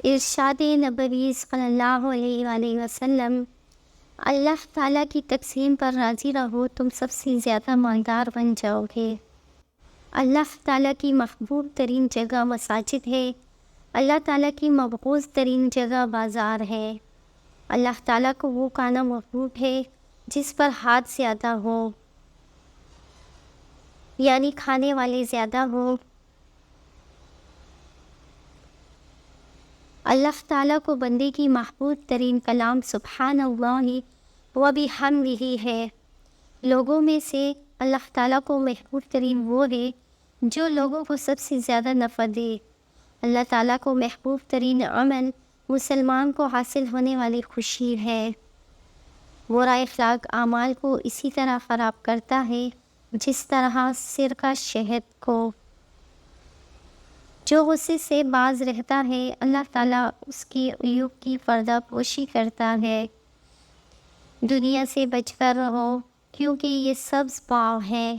ارشاد نبوی صلی اللہ علیہ وآلہ وسلم، اللہ تعالیٰ کی تقسیم پر راضی رہو، تم سب سے زیادہ مالدار بن جاؤ گے۔ اللہ تعالیٰ کی محبوب ترین جگہ مساجد ہے، اللہ تعالیٰ کی مبغوض ترین جگہ بازار ہے۔ اللہ تعالیٰ کو وہ کھانا محبوب ہے جس پر ہاتھ زیادہ ہو، یعنی کھانے والے زیادہ ہو۔ اللہ تعالیٰ کو بندے کی محبوب ترین کلام سبحان اللہ و بحمدہ ہے۔ لوگوں میں سے اللہ تعالیٰ کو محبوب ترین وہ ہے جو لوگوں کو سب سے زیادہ نفع دے۔ اللہ تعالیٰ کو محبوب ترین عمل مسلمان کو حاصل ہونے والی خوشی ہے۔ برا اخلاق اعمال کو اسی طرح خراب کرتا ہے جس طرح سرکہ شہد کو۔ جو غصے سے باز رہتا ہے اللہ تعالیٰ اس کی عیوب کی پردہ پوشی کرتا ہے۔ دنیا سے بچ کر رہو کیونکہ یہ سبز باغ ہے۔